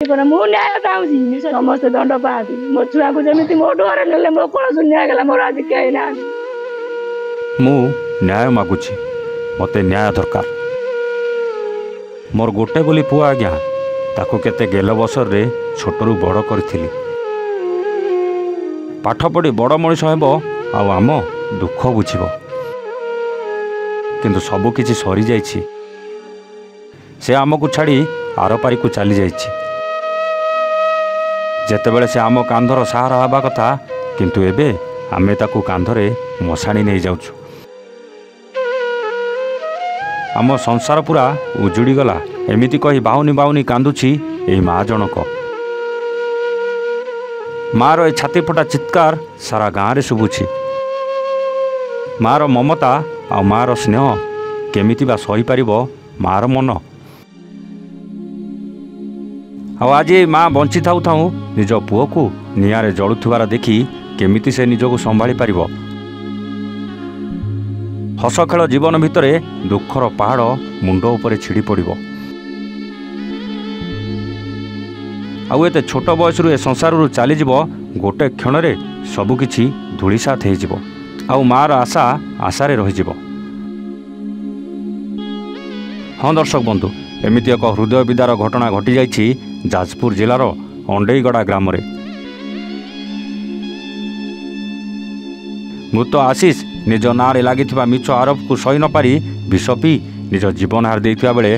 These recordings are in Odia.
ମୁଁ ନ୍ୟାୟ ଚାହୁଁଛି ସମସ୍ତେ ଦଣ୍ଡ ପାଆନ୍ତୁ। ମୋ ଛୁଆକୁ ଯେମିତି ମୋ ଡୋରେ ନେଲେ ମୋ କୋଳ ଶୂନ୍ୟ ହେଇଗଲା, ମୋର ଆଜି କେହି ନାହାନ୍ତି। ମୁଁ ନ୍ୟାୟ ମାଗୁଛି, ମୋତେ ନ୍ୟାୟ ଦରକାର। ମୋର ଗୋଟେ ବୋଲି ପୁଅ ଆଜ୍ଞା, ତାକୁ କେତେ ଗେଲ ବସରରେ ଛୋଟରୁ ବଡ଼ କରିଥିଲି। ପାଠ ପଢ଼ି ବଡ଼ ମଣିଷ ହେବ ଆଉ ଆମ ଦୁଃଖ ବୁଝିବ। କିନ୍ତୁ ସବୁ କିଛି ସରିଯାଇଛି। ସେ ଆମକୁ ଛାଡ଼ି ଆରପାରିକୁ ଚାଲିଯାଇଛି। ଯେତେବେଳେ ସେ ଆମ କାନ୍ଧର ସାହାରା ହେବା କଥା, କିନ୍ତୁ ଏବେ ଆମେ ତାକୁ କାନ୍ଧରେ ମଶାଣି ନେଇଯାଉଛୁ। ଆମ ସଂସାର ପୁରା ଉଜୁଡ଼ିଗଲା, ଏମିତି କହି ବାହୁନି ବାହୁନି କାନ୍ଦୁଛି ଏଇ ମା ଜଣକ। ମା'ର ଏ ଛାତି ଫଟା ଚିତ୍କାର ସାରା ଗାଁରେ ଶୁଭୁଛି। ମା'ର ମମତା ଆଉ ମା'ର ସ୍ନେହ କେମିତି ବା ସହିପାରିବ ମା'ର ମନ। ଆଉ ଆଜି ଏଇ ମା' ବଞ୍ଚି ଥାଉ ଥାଉ ନିଜ ପୁଅକୁ ନିଆଁରେ ଜଳୁଥିବାର ଦେଖି କେମିତି ସେ ନିଜକୁ ସମ୍ଭାଳି ପାରିବ। ହସ ଖେଳ ଜୀବନ ଭିତରେ ଦୁଃଖର ପାହାଡ଼ ମୁଣ୍ଡ ଉପରେ ଛିଡ଼ି ପଡ଼ିବ। ଆଉ ଏତେ ଛୋଟ ବୟସରୁ ଏ ସଂସାରରୁ ଚାଲିଯିବ, ଗୋଟେ କ୍ଷଣରେ ସବୁକିଛି ଧୂଳିସାତ ହେଇଯିବ। ଆଉ ମା'ର ଆଶା ଆଶାରେ ରହିଯିବ। ହଁ ଦର୍ଶକ ବନ୍ଧୁ, ଏମିତି ଏକ ହୃଦୟ ବିଦାର ଘଟଣା ଘଟିଯାଇଛି ଯାଜପୁର ଜିଲ୍ଲାର ଅଣ୍ଡେଇଗଡ଼ା ଗ୍ରାମରେ। ମୃତ ଆଶିଷ ନିଜ ନାଁରେ ଲାଗିଥିବା ମିଛ ଆରୋପକୁ ସହି ନପାରି ବିଷ ପିଇ ନିଜ ଜୀବନ ହାରି ଦେଇଥିବା ବେଳେ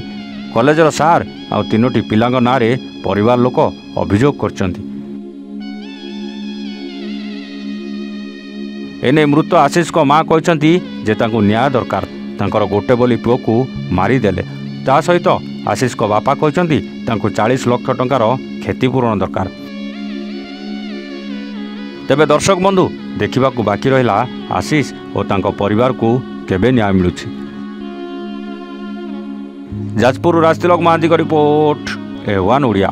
କଲେଜର ସାର୍ ଆଉ 3ଟି ପିଲାଙ୍କ ନାଁରେ ପରିବାର ଲୋକ ଅଭିଯୋଗ କରିଛନ୍ତି। ଏନେ ମୃତ ଆଶିଷଙ୍କ ମା କହିଛନ୍ତି ଯେ ତାଙ୍କୁ ନ୍ୟାୟ ଦରକାର। ତାଙ୍କର ଗୋଟେ ବୋଲି ପୁଅକୁ ମାରିଦେଲେ। ତା ସହିତ ଆଶିଷଙ୍କ ବାପା କହିଛନ୍ତି ତାଙ୍କୁ 40 ଲକ୍ଷ ଟଙ୍କାର କ୍ଷତିପୂରଣ ଦରକାର। ତେବେ ଦର୍ଶକ ବନ୍ଧୁ, ଦେଖିବାକୁ ବାକି ରହିଲା ଆଶିଷ ଓ ତାଙ୍କ ପରିବାରକୁ କେବେ ନ୍ୟାୟ ମିଳୁଛି। ଯାଜପୁର ରାଜତିଲକ ମହାନ୍ତିଙ୍କ ରିପୋର୍ଟ, A1 ଓଡ଼ିଆ।